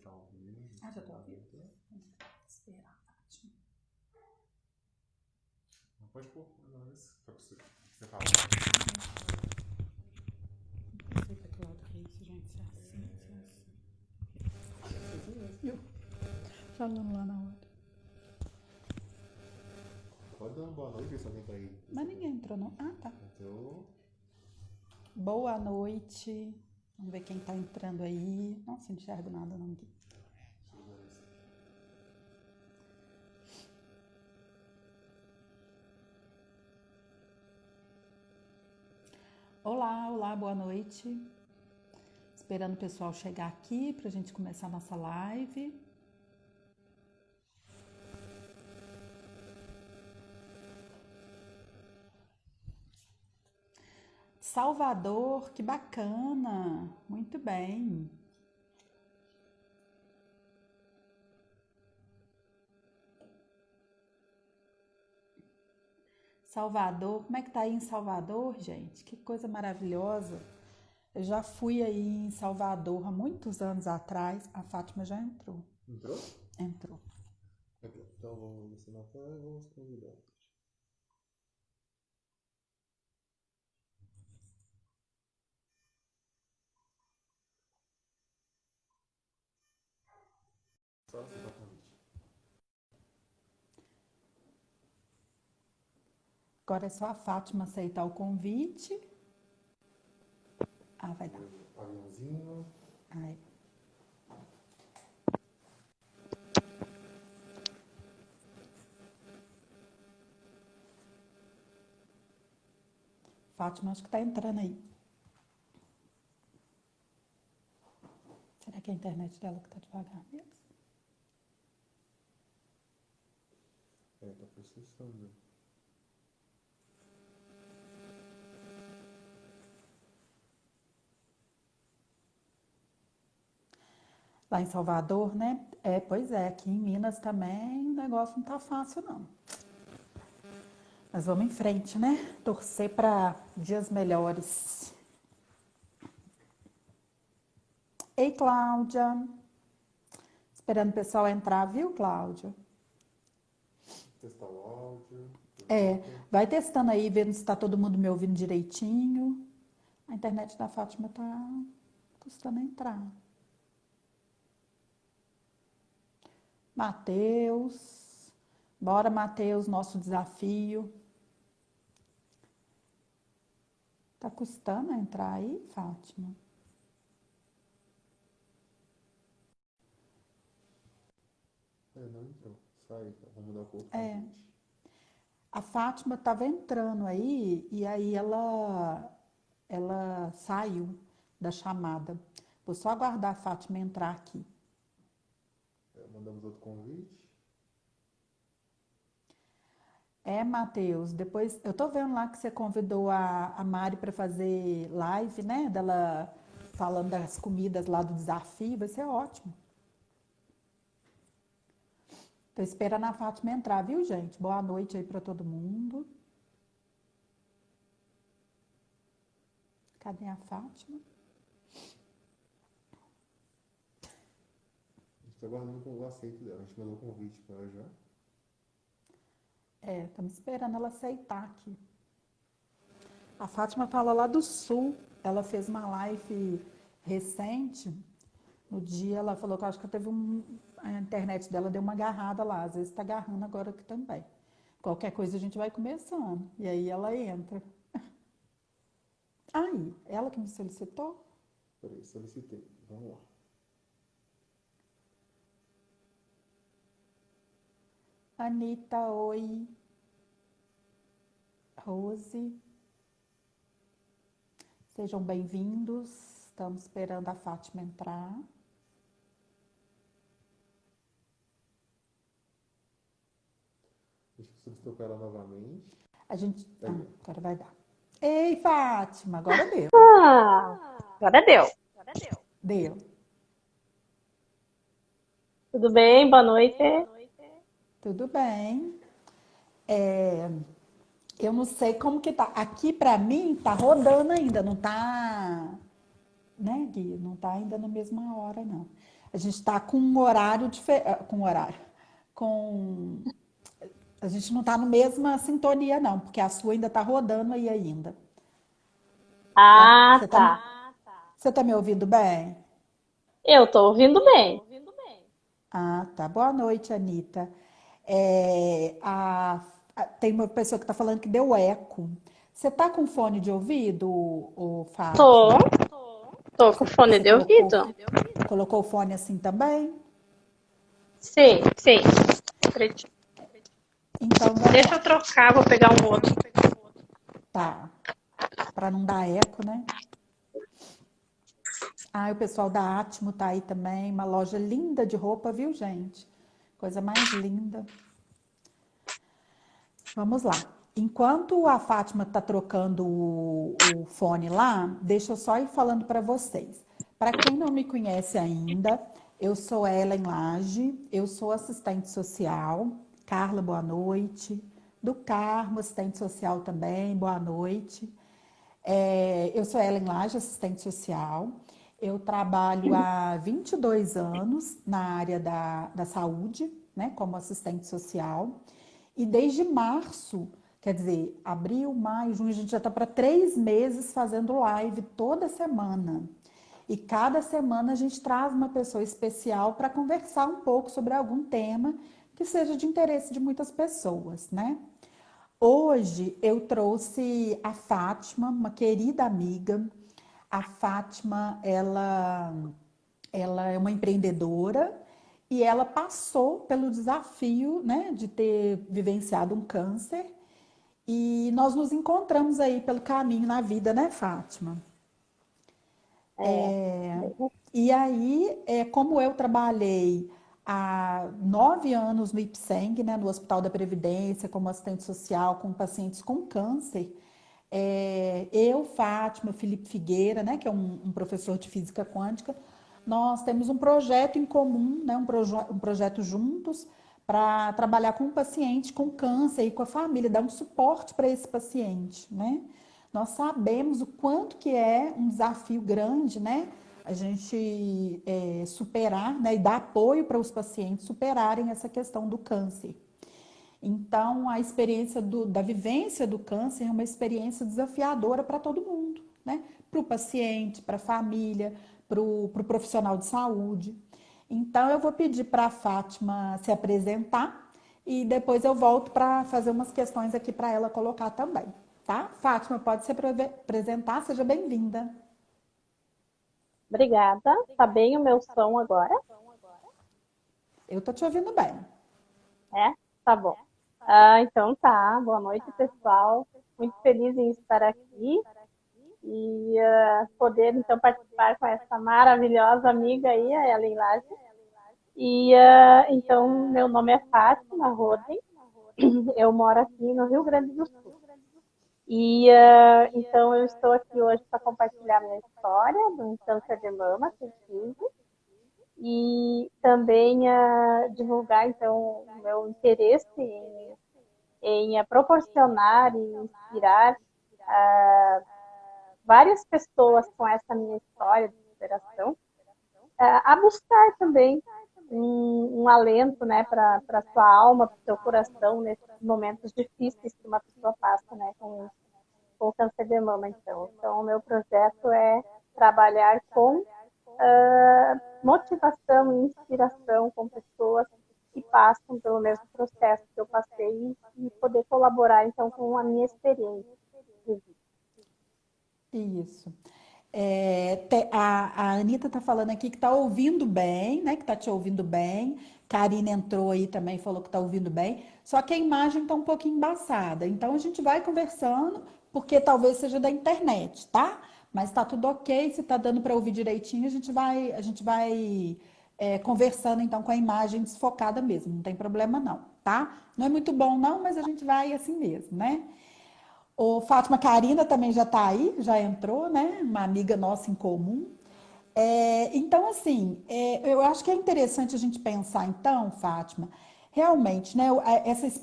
tá ouvindo? Ah, já tô ouvindo? Esperar, Fátima. Não pode pôr, não, mas pra você falar. Não sei pra que lado que é isso, gente. Se é assim, se é assim. Eu falando lá na hora. Pode dar uma boa noite, ver se alguém tá aí. Mas ninguém entrou, não. Ah, tá. Então, Boa noite. Vamos ver quem tá entrando aí. Nossa, não enxergo nada, não. Olá, olá, boa noite. Esperando o pessoal chegar aqui pra gente começar a nossa live. Salvador, que bacana. Muito bem. Salvador, como é que tá aí em Salvador, gente? Que coisa maravilhosa. Eu já fui aí em Salvador há muitos anos atrás. A Fátima já entrou. entrou? Entrou. Aqui, então vamos ensinar e vamos convidar. Só aceitar o convite. Agora é só a Fátima aceitar o convite. Ah, vai dar. Aviãozinho. Aí. Fátima, acho que tá entrando aí. Será que é a internet dela que tá devagar mesmo? Tá processando. Lá em Salvador, né? Pois é, aqui em Minas também o negócio não tá fácil, não. Mas vamos em frente, né? Torcer para dias melhores. Ei, Cláudia. Esperando o pessoal entrar, viu, Cláudia? Testar o áudio. Vai testando aí, vendo se tá todo mundo me ouvindo direitinho. A internet da Fátima tá custando entrar. Matheus. Bora, Matheus, nosso desafio. Tá custando entrar aí, Fátima? Não entrou. Sai, vamos mudar o corpo. A Fátima estava entrando aí e aí ela saiu da chamada. Vou só aguardar a Fátima entrar aqui. Mandamos outro convite. Matheus, depois eu tô vendo lá que você convidou a Mari para fazer live, né? Dela falando das comidas lá do desafio, vai ser ótimo. Tô esperando a Fátima entrar, viu, gente? Boa noite aí para todo mundo. Cadê a Fátima? A gente tá aguardando o aceito dela. A gente mandou o convite para ela já. Estamos esperando ela aceitar aqui. A Fátima fala lá do Sul. Ela fez uma live recente. No dia ela falou que acho que teve a internet dela deu uma agarrada lá. Às vezes está agarrando agora aqui também. Qualquer coisa a gente vai começando. E aí ela entra. Aí, ela que me solicitou? Peraí, solicitei. Vamos lá. Anitta, oi. Rose. Sejam bem-vindos. Estamos esperando a Fátima entrar. Deixa eu solicitar para ela novamente. Agora vai dar. Ei, Fátima, agora deu. Agora deu. Deu. Tudo bem? Boa noite. Tudo bem. Eu não sei como que tá. Aqui pra mim tá rodando ainda, não tá, né, Gui? Não tá ainda na mesma hora, não. A gente está com um horário diferente, com horário, com a gente não está na mesma sintonia não, porque a sua ainda está rodando aí ainda. Tá? Ah, tá. Você tá me ouvindo bem? Eu tô ouvindo bem. Ah, tá. Boa noite, Anitta. Tem uma pessoa que está falando que deu eco. Você tá com fone de ouvido, Tô, Fátima? tô com fone Você de ouvido. colocou o fone assim também? Sim, sim. Acredito. Então vamos Deixa eu lá. trocar, vou pegar um outro. Tá. Para não dar eco, né? Ah, o pessoal da Atmo tá aí também. Uma loja linda de roupa, viu, gente? Coisa mais linda. Vamos lá. Enquanto a Fátima está trocando o fone lá, deixa eu só ir falando para vocês. Para quem não me conhece ainda, eu sou Ellen Lage, eu sou assistente social. Carla, boa noite. Do Carmo, assistente social também, boa noite. Eu sou Ellen Lage, assistente social. Eu trabalho há 22 anos na área da saúde, né, como assistente social. E desde março, quer dizer, abril, maio, junho, a gente já está para 3 meses fazendo live toda semana. E cada semana a gente traz uma pessoa especial para conversar um pouco sobre algum tema que seja de interesse de muitas pessoas, né? Hoje eu trouxe a Fátima, uma querida amiga. A Fátima, ela é uma empreendedora e ela passou pelo desafio, né, de ter vivenciado um câncer. E nós nos encontramos aí pelo caminho na vida, né, Fátima? É, E aí, como eu trabalhei há 9 anos no IPSENG, né, no Hospital da Previdência, como assistente social com pacientes com câncer, eu, Fátima, Felipe Figueira, né, que é um professor de física quântica, nós temos um projeto em comum, né, um projeto juntos para trabalhar com o paciente com câncer e com a família, dar um suporte para esse paciente, né? Nós sabemos o quanto que é um desafio grande, né? A gente superar, né, e dar apoio para os pacientes superarem essa questão do câncer. Então, a experiência da vivência do câncer é uma experiência desafiadora para todo mundo, né? Para o paciente, para a família, para o profissional de saúde. Então, eu vou pedir para a Fátima se apresentar e depois eu volto para fazer umas questões aqui para ela colocar também, tá? Fátima, pode se apresentar, seja bem-vinda. obrigada. Tá bem o meu som agora? Eu tô te ouvindo bem. É? Tá bom. Então tá. Boa noite, pessoal. Muito feliz em estar aqui e poder então participar com essa maravilhosa amiga aí, a Ellen Lage. E então, meu nome é Fátima Roden, eu moro aqui no Rio Grande do Sul. E então eu estou aqui hoje para compartilhar minha história do câncer de mama que eu tive e também divulgar então o meu interesse em proporcionar e inspirar várias pessoas com essa minha história de superação a buscar também um alento, né, para a sua alma, para o seu coração nesses momentos difíceis que uma pessoa passa, né, com o câncer de mama. Então, o meu projeto é trabalhar com motivação e inspiração com pessoas que passam pelo mesmo processo que eu passei e poder colaborar, então, com a minha experiência de vida. Isso. A Anitta está falando aqui que está ouvindo bem, né? Que está te ouvindo bem. Karina entrou aí também e falou que está ouvindo bem. Só que a imagem está um pouquinho embaçada. Então a gente vai conversando, porque talvez seja da internet, tá? Mas está tudo ok. Se está dando para ouvir direitinho, a gente vai conversando então com a imagem desfocada mesmo. Não tem problema não, tá? Não é muito bom não, mas a gente vai assim mesmo, né? O Fátima Karina também já está aí, já entrou, né? Uma amiga nossa em comum. Então, assim, eu acho que é interessante a gente pensar, então, Fátima, realmente, né?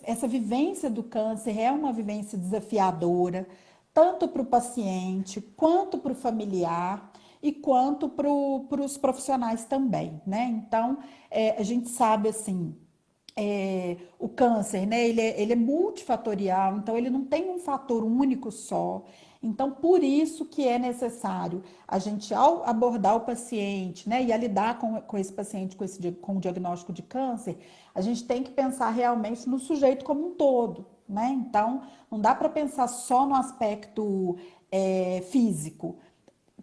Essa vivência do câncer é uma vivência desafiadora, tanto para o paciente quanto para o familiar. e quanto para os profissionais também, né? Então, a gente sabe assim, o câncer, né? Ele é multifatorial, então ele não tem um fator único só. Então, por isso que é necessário a gente, ao abordar o paciente, né, e a lidar com esse paciente com o diagnóstico de câncer, a gente tem que pensar realmente no sujeito como um todo, né? Então, não dá para pensar só no aspecto físico.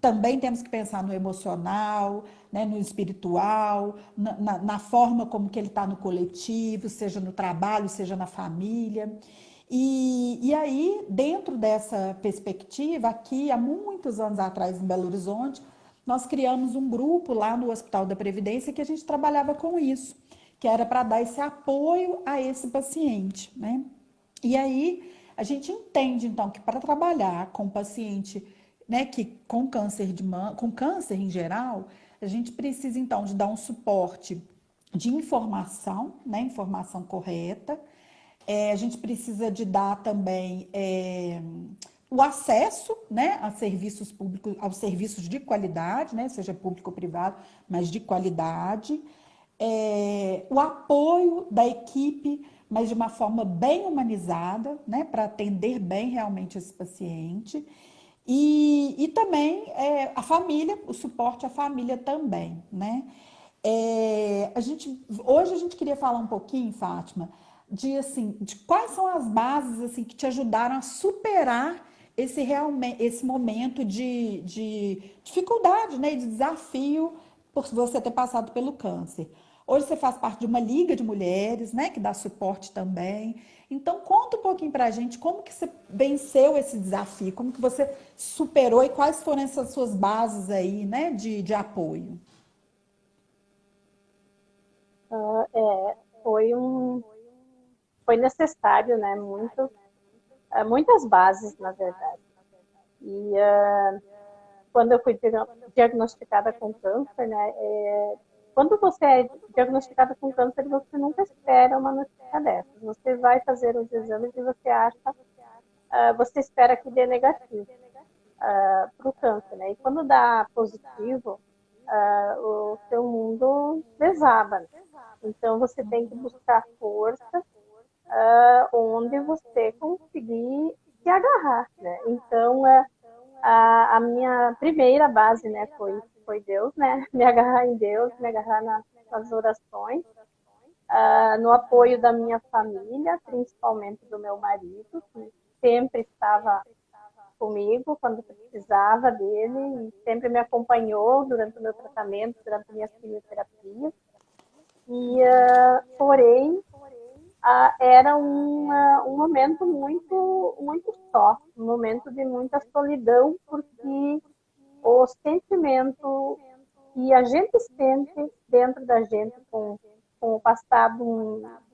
Também temos que pensar no emocional, né, no espiritual, na forma como que ele está no coletivo, seja no trabalho, seja na família. E aí, dentro dessa perspectiva, aqui, há muitos anos atrás, em Belo Horizonte, nós criamos um grupo lá no Hospital da Previdência que a gente trabalhava com isso, que era para dar esse apoio a esse paciente, né? E aí, a gente entende, então, que para trabalhar com o paciente, né, que com câncer de mama, com câncer em geral, a gente precisa, então, de dar um suporte de informação, né, informação correta. A gente precisa de dar também o acesso, né, a serviços públicos, aos serviços de qualidade, né, seja público ou privado, mas de qualidade. O apoio da equipe, mas de uma forma bem humanizada, né, para atender bem realmente esse paciente. E também a família, o suporte à família também, né? Hoje a gente queria falar um pouquinho, Fátima, de assim, de quais são as bases assim que te ajudaram a superar esse momento de dificuldade, né, de desafio por você ter passado pelo câncer. Hoje você faz parte de uma liga de mulheres, né, que dá suporte também. Então conta um pouquinho para a gente como que você venceu esse desafio, como que você superou e quais foram essas suas bases aí, né, de apoio. Foi foi necessário, né? Muitas bases, na verdade. E quando eu fui diagnosticada com câncer, né? Quando você é diagnosticada com câncer, você nunca espera uma notícia dessas. Você vai fazer os exames e você você espera que dê negativo para o câncer, né? E quando dá positivo, o seu mundo desaba, né? Então você tem que buscar força onde você conseguir se agarrar, né? Então a minha primeira base, né, foi Deus, né? Me agarrar em Deus, me agarrar nas orações, no apoio da minha família, principalmente do meu marido, que sempre estava comigo quando precisava dele e sempre me acompanhou durante o meu tratamento, durante minhas quimioterapias. E, porém, era um momento muito só, um momento de muita solidão, porque o sentimento que a gente sente dentro da gente com o passado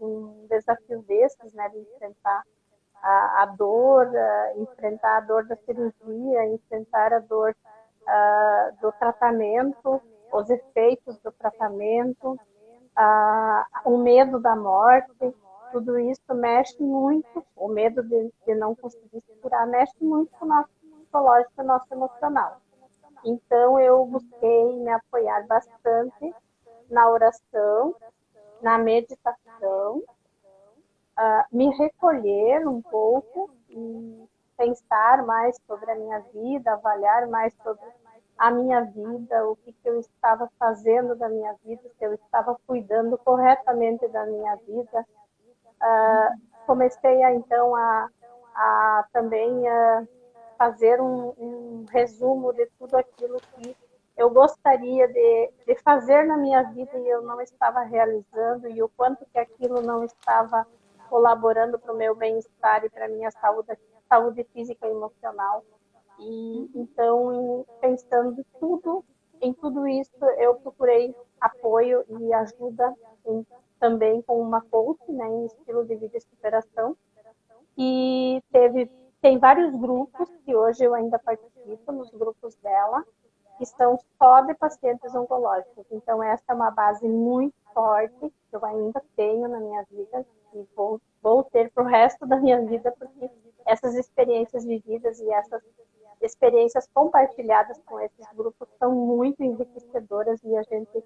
um desafio desses, né, de enfrentar a dor, enfrentar a dor da cirurgia, enfrentar a dor do tratamento, os efeitos do tratamento, o medo da morte, tudo isso mexe muito, o medo de não conseguir se curar mexe muito com o nosso psicológico e o nosso emocional. Então, eu busquei me apoiar bastante na oração, na meditação, me recolher um pouco e pensar mais sobre a minha vida, avaliar mais sobre a minha vida, o que eu estava fazendo da minha vida, se eu estava cuidando corretamente da minha vida. Comecei então a também fazer um resumo de tudo aquilo que eu gostaria de fazer na minha vida e eu não estava realizando, e o quanto que aquilo não estava colaborando para o meu bem-estar e para a minha saúde física e emocional. E então, pensando em tudo isso, eu procurei apoio e ajuda também com uma coach, né, em estilo de vida e superação. E tem vários grupos que hoje eu ainda participo, nos grupos dela, que são só de pacientes oncológicos. Então, essa é uma base muito forte que eu ainda tenho na minha vida e vou ter para o resto da minha vida, porque essas experiências vividas e experiências compartilhadas com esses grupos são muito enriquecedoras e a gente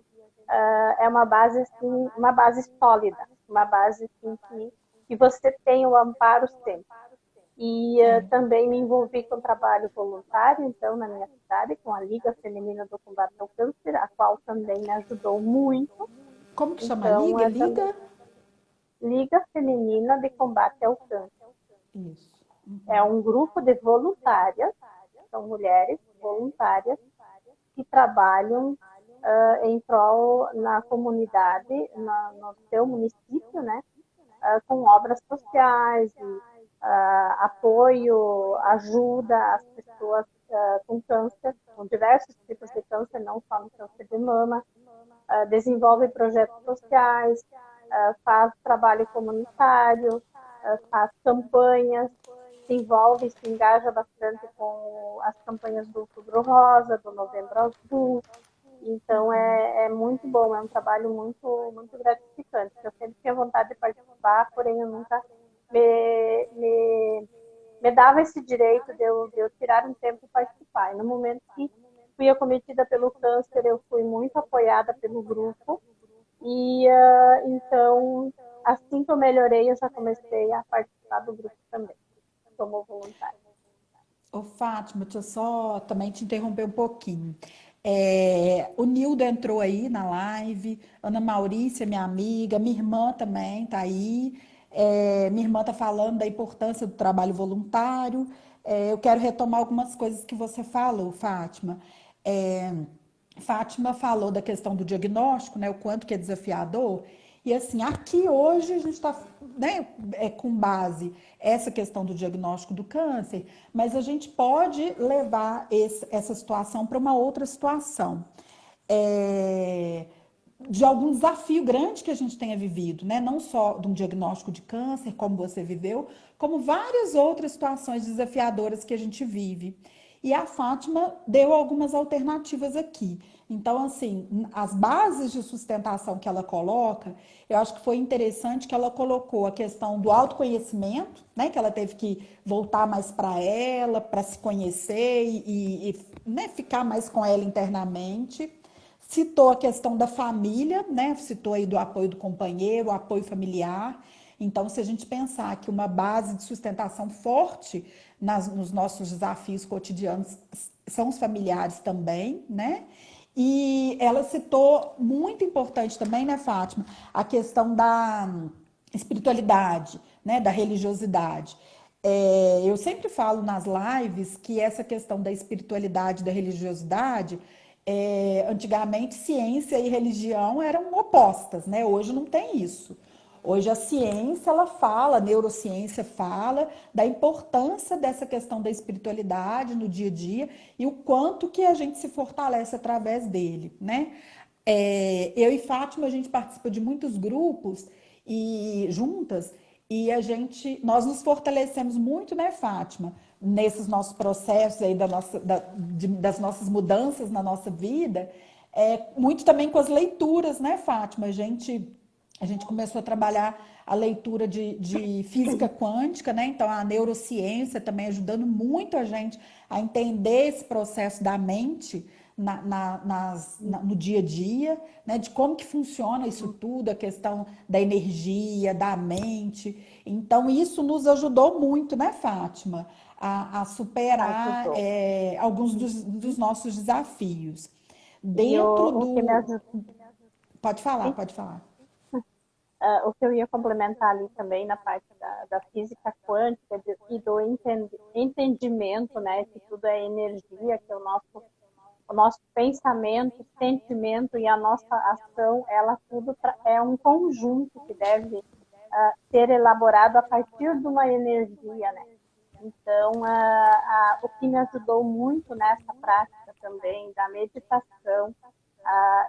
é uma base assim, uma base sólida, uma base assim, que você tem o amparo sempre. E também me envolvi com trabalho voluntário, então, na minha cidade, com a Liga Feminina do Combate ao Câncer, a qual também me ajudou muito. Como que chama a Então, liga? Liga? Liga Feminina de Combate ao Câncer. Isso. É um grupo de voluntárias, são mulheres voluntárias, que trabalham em prol na comunidade, no seu município, né, com obras sociais, apoio, ajuda às pessoas com câncer, com diversos tipos de câncer, não só no câncer de mama, desenvolve projetos sociais, faz trabalho comunitário, faz campanhas, se envolve, se engaja bastante com as campanhas do Outubro Rosa, do Novembro Azul. Então, é muito bom, é um trabalho muito, muito gratificante. Eu sempre tinha vontade de participar, porém eu nunca me dava esse direito de eu tirar um tempo para participar. E no momento que fui acometida pelo câncer, eu fui muito apoiada pelo grupo. E então, assim que eu melhorei, eu já comecei a participar do grupo também, como voluntária. Ô, Fátima, deixa eu só também te interromper um pouquinho. O Nildo entrou aí na live, Ana Maurícia, minha amiga, minha irmã também tá aí. Minha irmã tá falando da importância do trabalho voluntário. Eu quero retomar algumas coisas que você falou, Fátima. É, Fátima falou da questão do diagnóstico, né, o quanto que é desafiador. E assim, aqui hoje a gente está, né, com base essa questão do diagnóstico do câncer, mas a gente pode levar essa situação para uma outra situação. É, de algum desafio grande que a gente tenha vivido, né? Não só de um diagnóstico de câncer, como você viveu, como várias outras situações desafiadoras que a gente vive. E a Fátima deu algumas alternativas aqui. Então, assim, as bases de sustentação que ela coloca, eu acho que foi interessante que ela colocou a questão do autoconhecimento, né? Que ela teve que voltar mais para ela, para se conhecer né, ficar mais com ela internamente. Citou a questão da família, né? Citou aí do apoio do companheiro, o apoio familiar. Então, se a gente pensar que uma base de sustentação forte nos nossos desafios cotidianos são os familiares também, né? E ela citou, muito importante também, né, Fátima, a questão da espiritualidade, né, da religiosidade. Eu sempre falo nas lives que essa questão da espiritualidade, da religiosidade, antigamente ciência e religião eram opostas, né? Hoje não tem isso. Hoje a ciência ela fala, a neurociência fala da importância dessa questão da espiritualidade no dia a dia e o quanto que a gente se fortalece através dele, né? Eu e Fátima a gente participa de muitos grupos e juntas e nós nos fortalecemos muito, né, Fátima, nesses nossos processos aí das nossas mudanças na nossa vida, muito também com as leituras, né, Fátima? A gente começou a trabalhar a leitura de física quântica, né? Então, a neurociência também ajudando muito a gente a entender esse processo da mente no dia a dia, né? De como que funciona isso tudo, a questão da energia, da mente. Então, isso nos ajudou muito, né, Fátima? A superar Ajudou. alguns dos nossos desafios. E Dentro o que me do. ajudou, Pode falar, sim, pode falar. o que eu ia complementar ali também na parte da física quântica e do entendimento, né, que tudo é energia, que o nosso pensamento, sentimento e a nossa ação, ela tudo é um conjunto que deve ser elaborado a partir de uma energia, né? Então, o que me ajudou muito nessa prática também da meditação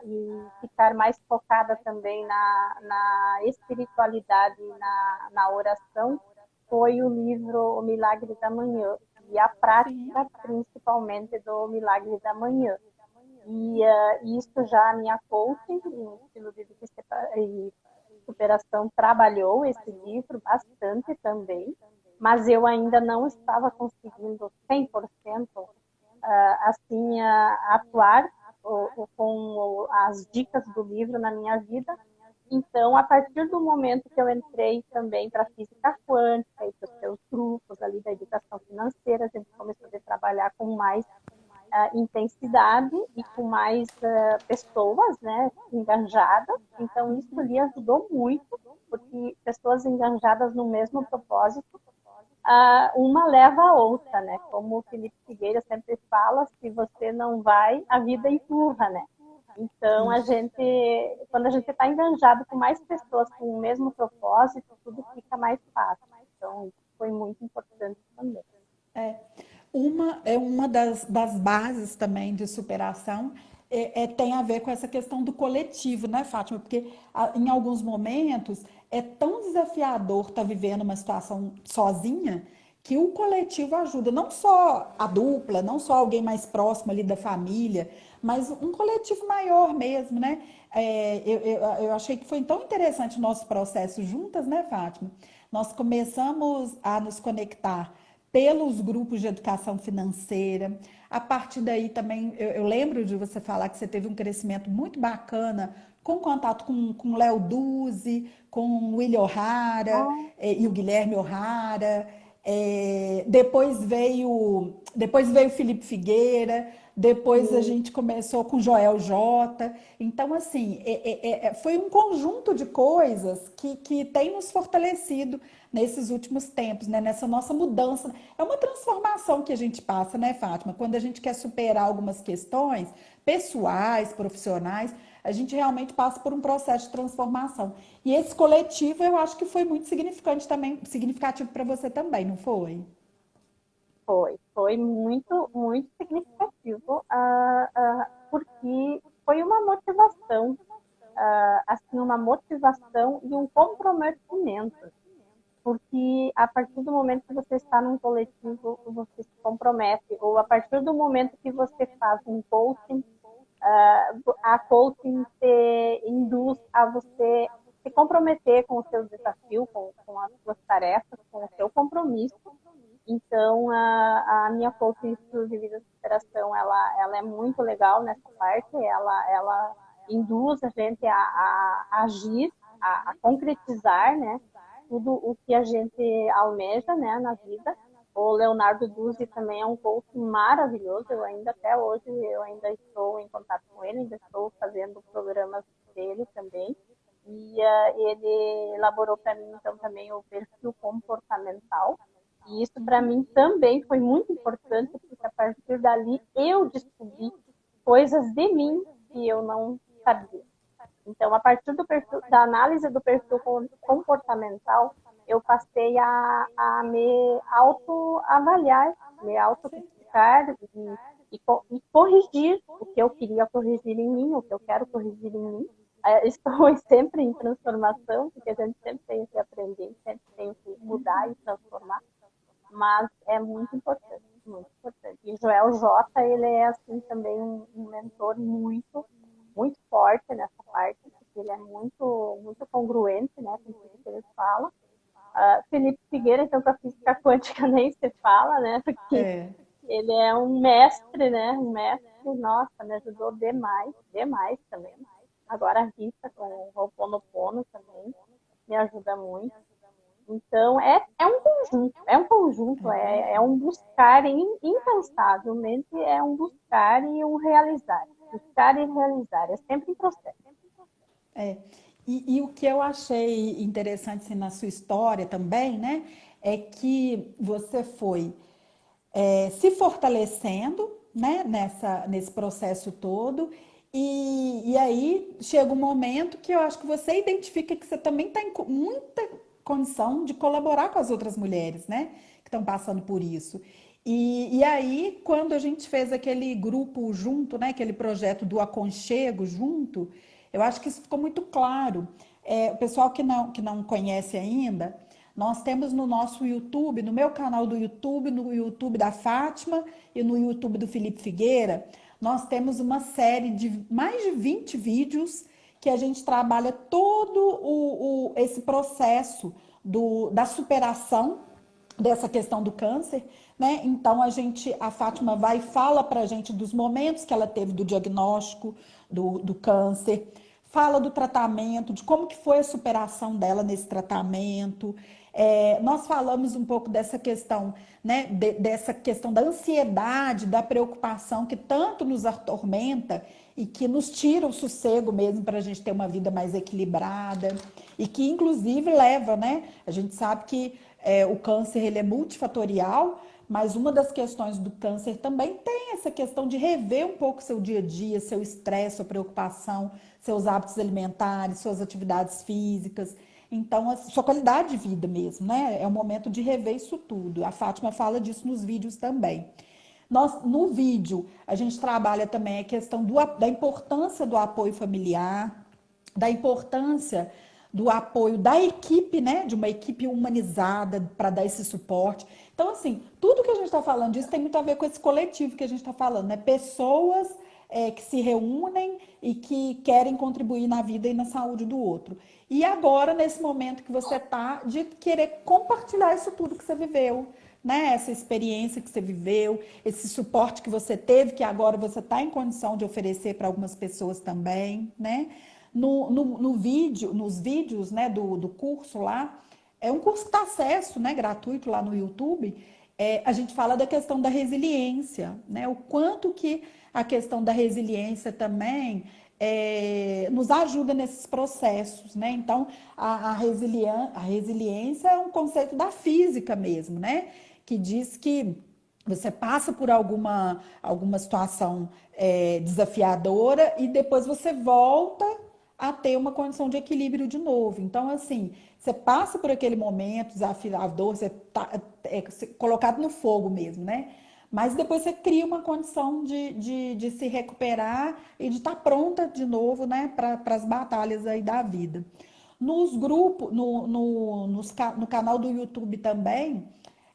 e ficar mais focada também na espiritualidade, na oração, foi o livro O Milagre da Manhã e a Sim. prática principalmente do Milagre da Manhã. E isso já a minha coach em estilo de vida e superação trabalhou esse livro bastante também. mas eu ainda não estava conseguindo 100% assim, atuar com as dicas do livro na minha vida. Então, a partir do momento que eu entrei também para a física quântica e para os seus grupos ali da educação financeira, a gente começou a trabalhar com mais intensidade e com mais pessoas, né, engajadas. Então, isso lhe ajudou muito, porque pessoas engajadas no mesmo propósito, uma leva a outra, né? Como o Felipe Figueira sempre fala, se você não vai, a vida empurra, né? Então, quando a gente está enganjado com mais pessoas com o mesmo propósito, tudo fica mais fácil. Então, isso foi muito importante também. Uma das bases também de superação tem a ver com essa questão do coletivo, né, Fátima? Porque em alguns momentos é tão desafiador estar vivendo uma situação sozinha que o coletivo ajuda, não só a dupla, não só alguém mais próximo ali da família, mas um coletivo maior mesmo, né? Eu achei que foi tão interessante o nosso processo juntas, né, Fátima? Nós começamos a nos conectar pelos grupos de educação financeira. A partir daí também, eu lembro de você falar que você teve um crescimento muito bacana com contato com Léo Duzzi, com o William O'Hara e o Guilherme O'Hara. Depois veio Felipe Figueira, depois a gente começou com Joel J. Então, assim, foi um conjunto de coisas que tem nos fortalecido nesses últimos tempos, né? Nessa nossa mudança. É uma transformação que a gente passa, né, Fátima? Quando a gente quer superar algumas questões pessoais, profissionais, a gente realmente passa por um processo de transformação. E esse coletivo, eu acho que foi muito significante também, significativo para você também, não foi? Foi muito, muito significativo, porque foi uma motivação, assim, uma motivação e um comprometimento. Porque a partir do momento que você está num coletivo, você se compromete, ou a partir do momento que você faz um coaching, a coaching te induz a você se comprometer com o seu desafio, com as suas tarefas, com o seu compromisso. Então, a minha coaching de vida de superação, ela é muito legal nessa parte, ela induz a gente a agir, a concretizar, né, tudo o que a gente almeja, né, na vida. O Leonardo Duzzi também é um coach maravilhoso, até hoje, eu ainda estou em contato com ele, ainda estou fazendo programas dele também. E ele elaborou para mim, então, também o perfil comportamental. E isso, para mim, também foi muito importante, porque a partir dali eu descobri coisas de mim que eu não sabia. Então, a partir da análise do perfil comportamental, eu passei a me autoavaliar, me autocriticar e corrigir o que eu queria corrigir em mim, o que eu quero corrigir em mim. Estou sempre em transformação, porque a gente sempre tem que aprender, sempre tem que mudar e transformar, mas é muito importante, muito importante. E Joel J, ele é assim também um mentor muito, muito forte nessa parte, porque ele é muito, muito congruente, né, com tudo que ele fala. Felipe Figueira, então, para física quântica nem se fala, né, porque ele é um mestre, né, nossa, me ajudou demais, demais também. Agora a Rita com o Ho'oponopono também me ajuda muito. Então, é um conjunto, é um buscar incansavelmente, é um buscar e um realizar. Buscar e realizar, é sempre um processo. E o que eu achei interessante assim, na sua história também, né, é que você foi se fortalecendo, né, nesse processo todo, e aí chega um momento que eu acho que você identifica que você também está em muita condição de colaborar com as outras mulheres, né, que estão passando por isso. E aí, quando a gente fez aquele grupo junto, né, aquele projeto do aconchego junto, eu acho que isso ficou muito claro. O pessoal que não conhece ainda, nós temos no nosso YouTube, no meu canal do YouTube, no YouTube da Fátima e no YouTube do Felipe Figueira, nós temos uma série de mais de 20 vídeos que a gente trabalha todo esse processo da superação dessa questão do câncer, né? Então a Fátima vai e fala para a gente dos momentos que ela teve do diagnóstico do câncer, fala do tratamento, de como que foi a superação dela nesse tratamento. Nós falamos um pouco dessa questão, né? Dessa questão da ansiedade, da preocupação que tanto nos atormenta e que nos tira o sossego mesmo para a gente ter uma vida mais equilibrada e que inclusive leva, né? A gente sabe que o câncer ele é multifatorial, mas uma das questões do câncer também tem essa questão de rever um pouco seu dia a dia, seu estresse, sua preocupação, seus hábitos alimentares, suas atividades físicas. Então, a sua qualidade de vida mesmo, né? É o momento de rever isso tudo. A Fátima fala disso nos vídeos também. No vídeo, a gente trabalha também a questão da importância do apoio familiar, da importância do apoio da equipe, né? De uma equipe humanizada para dar esse suporte. Então, assim, tudo que a gente está falando disso tem muito a ver com esse coletivo que a gente está falando, né? Pessoas que se reúnem e que querem contribuir na vida e na saúde do outro. E agora, nesse momento que você está, de querer compartilhar isso tudo que você viveu, né? Essa experiência que você viveu, esse suporte que você teve, que agora você está em condição de oferecer para algumas pessoas também, né? Nos vídeos, né, do curso lá, é um curso que dá acesso, né, gratuito lá no YouTube. A gente fala da questão da resiliência, né? O quanto que a questão da resiliência também nos ajuda nesses processos, né? Então, a resiliência é um conceito da física mesmo, né? Que diz que você passa por alguma situação desafiadora e depois você volta a ter uma condição de equilíbrio de novo. Então, assim, você passa por aquele momento desafiador, você tá colocado no fogo mesmo, né? Mas depois você cria uma condição de se recuperar e de estar pronta de novo, né, para as batalhas aí da vida. Nos grupos, no canal do YouTube também,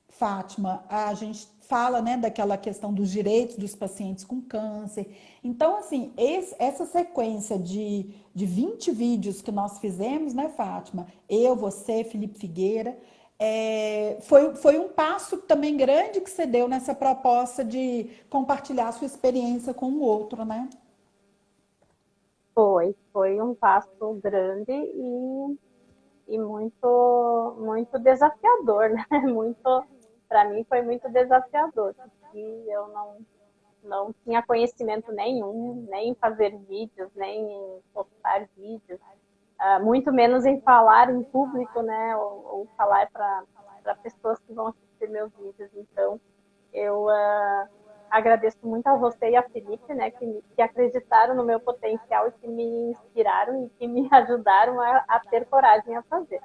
Fátima, a gente fala, né, daquela questão dos direitos dos pacientes com câncer. Então, assim, essa sequência de 20 vídeos que nós fizemos, né, Fátima? Eu, você, Felipe Figueira, foi um passo também grande que você deu nessa proposta de compartilhar a sua experiência com o outro, né? Foi um passo grande e muito, muito desafiador, né? Muito, para mim foi muito desafiador, porque eu não tinha conhecimento nenhum, nem em fazer vídeos, nem em postar vídeos, muito menos em falar em público, né? Ou falar para pessoas que vão assistir meus vídeos. Então, eu agradeço muito a você e a Felipe, né, que acreditaram no meu potencial e que me inspiraram e que me ajudaram a ter coragem a fazer.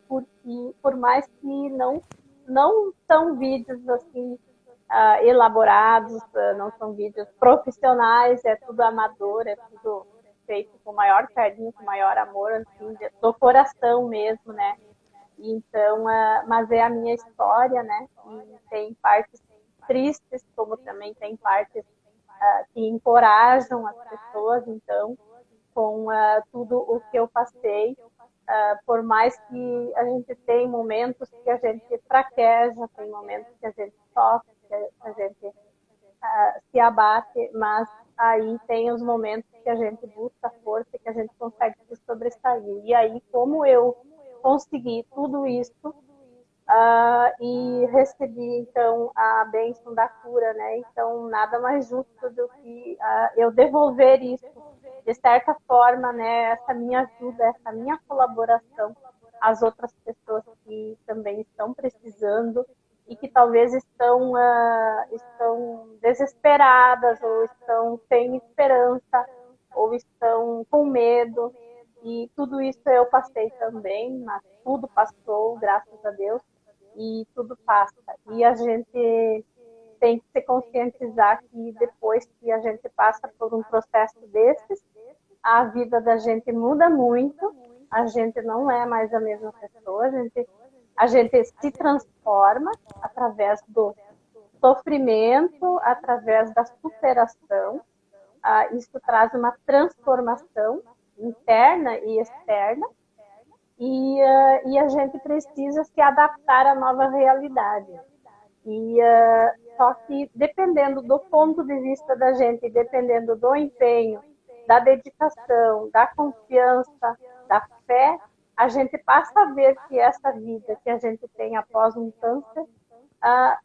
Porque, por mais que não são vídeos assim elaborados, não são vídeos profissionais, é tudo amador, é tudo feito com o maior carinho, com o maior amor, assim, do coração mesmo, né? Então, mas é a minha história, né? E tem partes tristes, como também tem partes que encorajam as pessoas. Então, com tudo o que eu passei, por mais que a gente tem momentos que a gente fraqueja, tem momentos que a gente sofre, que a gente se abate, mas aí tem os momentos que a gente busca força e que a gente consegue se sobressair. E aí, como eu consegui tudo isso e recebi, então, a bênção da cura, né? Então, nada mais justo do que eu devolver isso, de certa forma, né? Essa minha ajuda, essa minha colaboração às outras pessoas que também estão precisando e que talvez estão desesperadas ou estão sem esperança ou estão com medo. E tudo isso eu passei também, mas tudo passou, graças a Deus, e tudo passa. E a gente tem que se conscientizar que depois que a gente passa por um processo desses, a vida da gente muda muito, a gente não é mais a mesma pessoa, a gente se transforma através do sofrimento, através da superação. Isso traz uma transformação interna e externa, e a gente precisa se adaptar à nova realidade. Só que dependendo do ponto de vista da gente, dependendo do empenho, da dedicação, da confiança, da fé, a gente passa a ver que essa vida que a gente tem após um câncer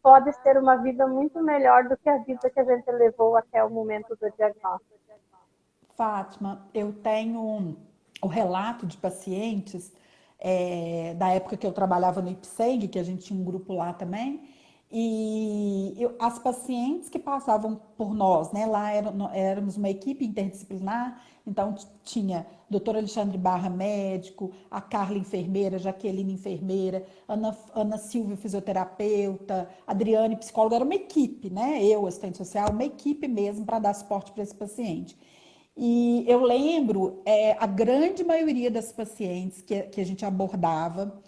pode ser uma vida muito melhor do que a vida que a gente levou até o momento do diagnóstico. Fátima, eu tenho o relato de pacientes da época que eu trabalhava no IPSEG, que a gente tinha um grupo lá também, e as pacientes que passavam por nós, né, lá éramos uma equipe interdisciplinar, então tinha doutor Alexandre Barra, médico, a Carla, enfermeira, Jaqueline, enfermeira, Ana Silva, fisioterapeuta, Adriane, psicóloga, era uma equipe, né, eu, assistente social, uma equipe mesmo para dar suporte para esse paciente. E eu lembro, a grande maioria das pacientes que a gente abordava,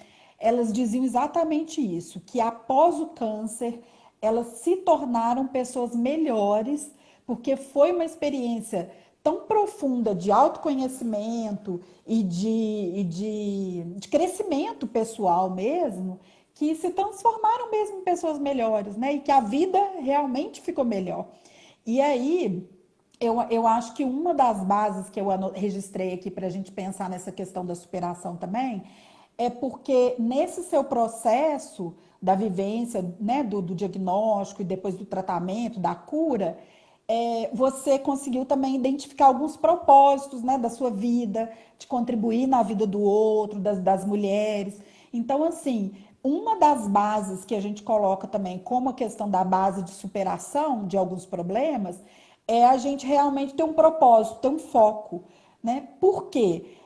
elas diziam exatamente isso, que após o câncer, elas se tornaram pessoas melhores, porque foi uma experiência tão profunda de autoconhecimento de crescimento pessoal mesmo, que se transformaram mesmo em pessoas melhores, né? E que a vida realmente ficou melhor. E aí, eu acho que uma das bases que eu registrei aqui para a gente pensar nessa questão da superação também é porque nesse seu processo da vivência, né, do diagnóstico e depois do tratamento, da cura, você conseguiu também identificar alguns propósitos, né, da sua vida, de contribuir na vida do outro, das mulheres. Então, assim, uma das bases que a gente coloca também como a questão da base de superação de alguns problemas é a gente realmente ter um propósito, ter um foco, né? Por quê?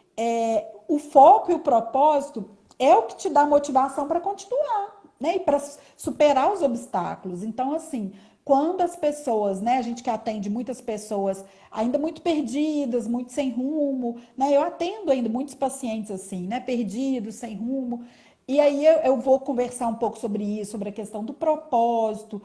O foco e o propósito é o que te dá motivação para continuar, né? E para superar os obstáculos. Então, assim, quando as pessoas, né? A gente que atende muitas pessoas ainda muito perdidas, muito sem rumo, né? Eu atendo ainda muitos pacientes assim, né? Perdidos, sem rumo. E aí eu vou conversar um pouco sobre isso, sobre a questão do propósito.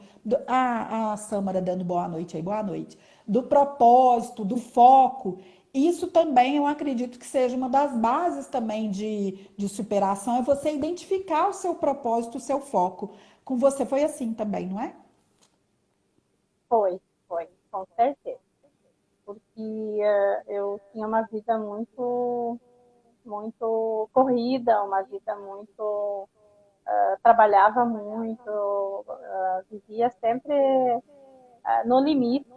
A Sâmara dando boa noite aí, boa noite. Do propósito, do foco. Isso também eu acredito que seja uma das bases também de superação, é você identificar o seu propósito, o seu foco. Com você foi assim também, não é? Foi, com certeza. Porque eu tinha uma vida muito corrida, uma vida muito trabalhava muito, vivia sempre no limite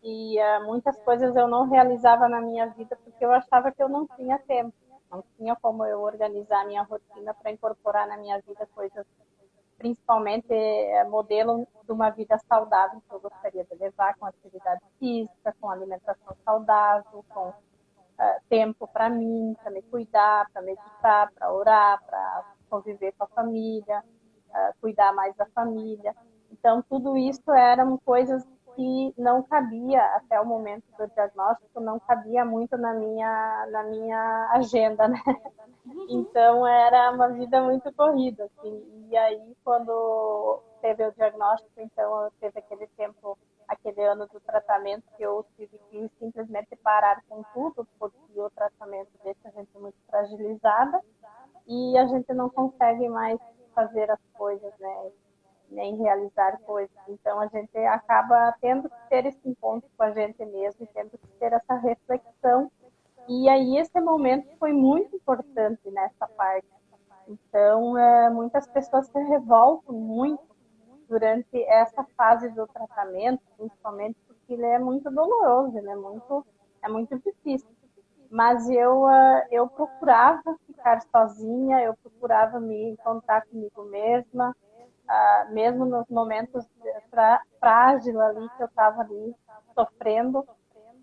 e muitas coisas eu não realizava na minha vida porque eu achava que eu não tinha tempo, não tinha como eu organizar a minha rotina para incorporar na minha vida coisas, principalmente modelo de uma vida saudável que eu gostaria de levar com atividade física, com alimentação saudável, com tempo para mim, para me cuidar, para meditar, para orar, para conviver com a família, cuidar mais da família. Então, tudo isso eram coisas que não cabia, até o momento do diagnóstico, não cabia muito na minha agenda, né? Então, era uma vida muito corrida, assim. E aí, quando teve o diagnóstico, então, teve aquele tempo, aquele ano do tratamento, que eu tive que simplesmente parar com tudo, porque o tratamento deixa a gente muito fragilizada e a gente não consegue mais fazer as coisas, né? Nem realizar coisas. Então, a gente acaba tendo que ter esse encontro com a gente mesmo, tendo que ter essa reflexão. E aí, esse momento foi muito importante nessa parte. Então, muitas pessoas se revoltam muito durante essa fase do tratamento, principalmente porque ele é muito doloroso, ele é muito difícil. Mas eu procurava ficar sozinha, eu procurava me encontrar comigo mesma, mesmo nos momentos frágeis ali que eu estava ali sofrendo,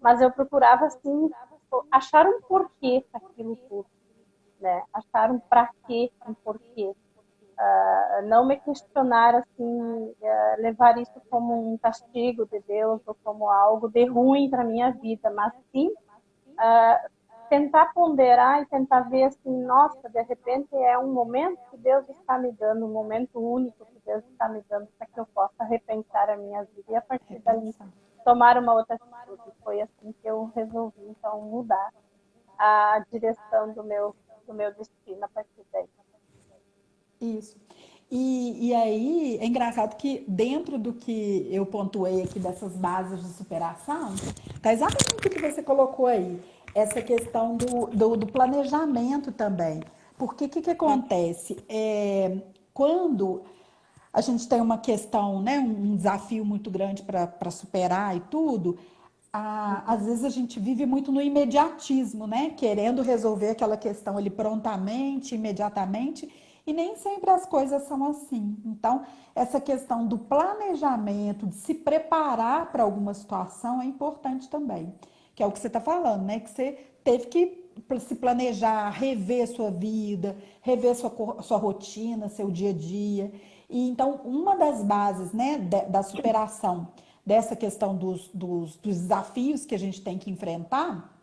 mas eu procurava assim achar um porquê para aquilo tudo, né? Achar um para quê, um porquê. Não me questionar assim, levar isso como um castigo de Deus ou como algo de ruim para minha vida, mas sim tentar ponderar e tentar ver assim, nossa, de repente é um momento que Deus está me dando, um momento único que Deus está me dando para que eu possa repensar a minha vida e a partir dali Repensar. tomar uma outra atitude. Foi assim que eu resolvi então mudar a direção do meu destino a partir daí. Isso. E aí é engraçado que dentro do que eu pontuei aqui dessas bases de superação, tá exatamente o que você colocou aí, essa questão do planejamento também. Porque o que acontece? Quando a gente tem uma questão, né, um desafio muito grande para superar e tudo, às vezes a gente vive muito no imediatismo, né? Querendo resolver aquela questão ali prontamente, imediatamente, e nem sempre as coisas são assim. Então, essa questão do planejamento, de se preparar para alguma situação é importante também, que é o que você está falando, né? Que você teve que se planejar, rever sua vida, rever sua rotina, seu dia a dia. E então, uma das bases, né, da superação dessa questão dos desafios que a gente tem que enfrentar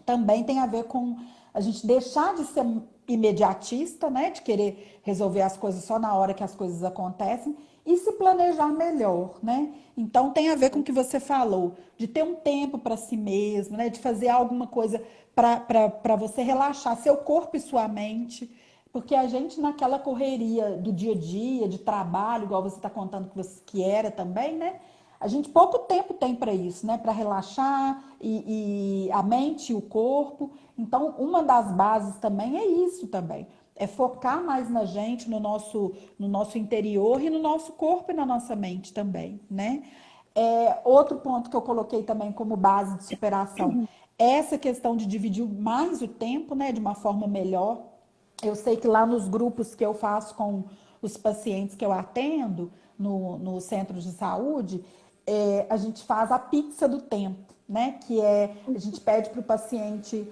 também tem a ver com a gente deixar de ser imediatista, né, de querer resolver as coisas só na hora que as coisas acontecem e se planejar melhor, né? Então tem a ver com o que você falou, de ter um tempo para si mesmo, né, de fazer alguma coisa para você relaxar seu corpo e sua mente, porque a gente naquela correria do dia a dia, de trabalho, igual você está contando que era também, né? A gente pouco tempo tem para isso, né? Para relaxar e a mente e o corpo. Então, uma das bases também é isso também. É focar mais na gente, no nosso interior e no nosso corpo e na nossa mente também, né? Outro ponto que eu coloquei também como base de superação é essa questão de dividir mais o tempo, né? De uma forma melhor. Eu sei que lá nos grupos que eu faço com os pacientes que eu atendo no centro de saúde, a gente faz a pizza do tempo, né? Que a gente pede para o paciente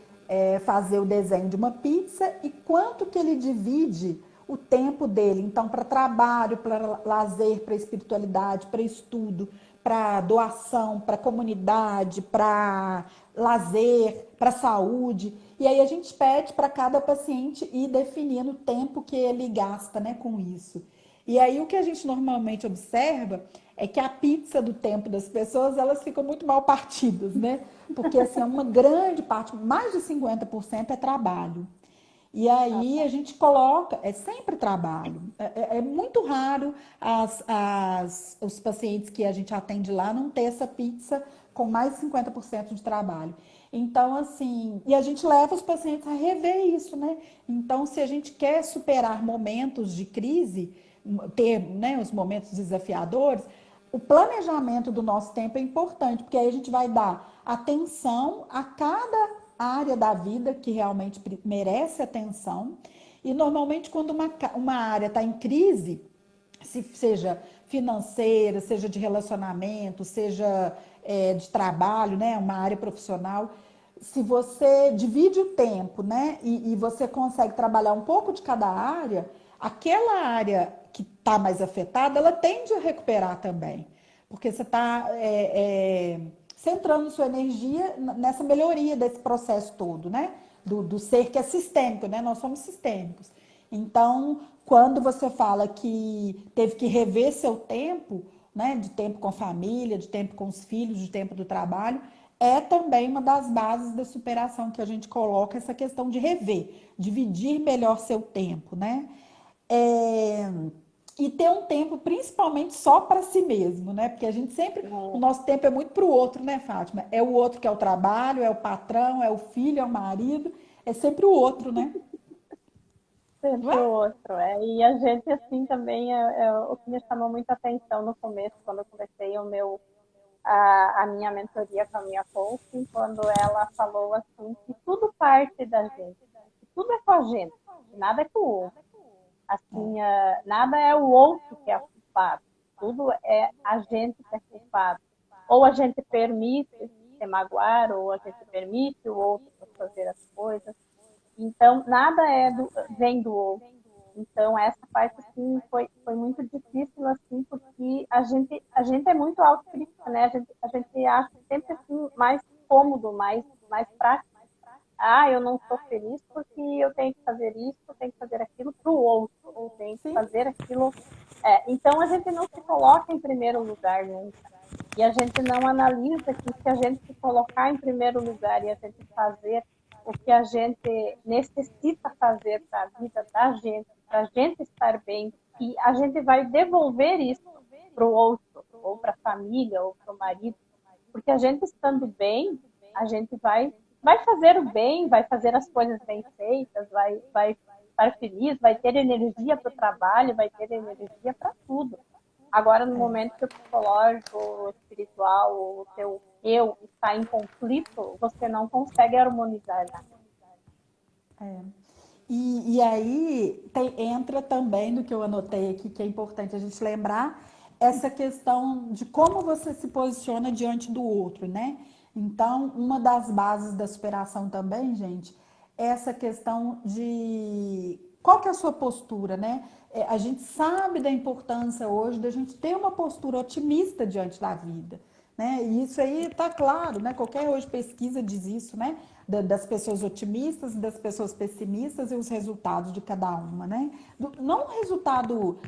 fazer o desenho de uma pizza e quanto que ele divide o tempo dele. Então, para trabalho, para lazer, para espiritualidade, para estudo, para doação, para comunidade, para lazer, para saúde. E aí a gente pede para cada paciente ir definindo o tempo que ele gasta, né, com isso. E aí o que a gente normalmente observa é que a pizza do tempo das pessoas, elas ficam muito mal partidas, né? Porque assim, uma grande parte, mais de 50% é trabalho. E aí a gente coloca, é sempre trabalho. É muito raro os pacientes que a gente atende lá não ter essa pizza com mais de 50% de trabalho. Então, assim, e a gente leva os pacientes a rever isso, né? Então, se a gente quer superar momentos de crise, ter, né, os momentos desafiadores, o planejamento do nosso tempo é importante, porque aí a gente vai dar atenção a cada área da vida que realmente merece atenção. E normalmente, quando uma área está em crise, seja financeira, seja de relacionamento, seja de trabalho, né, uma área profissional, se você divide o tempo, né, e você consegue trabalhar um pouco de cada área, aquela área que está mais afetada, ela tende a recuperar também, porque você está centrando sua energia nessa melhoria desse processo todo, né, do ser que é sistêmico, né, nós somos sistêmicos. Então, quando você fala que teve que rever seu tempo, né, de tempo com a família, de tempo com os filhos, de tempo do trabalho, é também uma das bases da superação que a gente coloca, essa questão de rever, dividir melhor seu tempo, né? É, e ter um tempo principalmente só para si mesmo, né? Porque a gente sempre, o nosso tempo é muito para o outro, né, Fátima? É o outro que é o trabalho, é o patrão, é o filho, é o marido, é sempre o outro, né? Não Sempre o é? outro. E a gente, assim, também, o que me chamou muita atenção no começo, quando eu comecei a minha mentoria com a minha coaching, quando ela falou, assim, que tudo parte da gente, que tudo é com a gente, que nada é com o outro. Assim, nada é o outro que é culpado, tudo é a gente que é culpado. Ou a gente permite se magoar, ou a gente permite o outro fazer as coisas. Então, nada vem do outro. Então, essa parte, assim, foi muito difícil, assim, porque a gente é muito autocrítica, né? A gente acha sempre, assim, mais cômodo, mais prático. Ah, eu não estou feliz porque eu tenho que fazer isso, eu tenho que fazer aquilo para o outro, ou tenho que Sim. fazer aquilo. Então, a gente não se coloca em primeiro lugar nunca. E a gente não analisa que se a gente se colocar em primeiro lugar e a gente fazer o que a gente necessita fazer para a vida da gente, para a gente estar bem, e a gente vai devolver isso para o outro, ou para a família, ou para o marido, porque a gente estando bem, a gente vai fazer o bem, vai fazer as coisas bem feitas, vai estar feliz, vai ter energia para o trabalho, vai ter energia para tudo. Agora, no momento que o psicológico, o espiritual, o teu eu está em conflito, você não consegue harmonizar nada. E aí entra também no que eu anotei aqui, que é importante a gente lembrar, essa questão de como você se posiciona diante do outro, né? Então, uma das bases da superação também, gente, é essa questão de qual que é a sua postura, né? A gente sabe da importância hoje da gente ter uma postura otimista diante da vida, né? E isso aí está claro, né? Qualquer hoje pesquisa diz isso, né? Das pessoas otimistas e das pessoas pessimistas e os resultados de cada uma, né? Não o resultado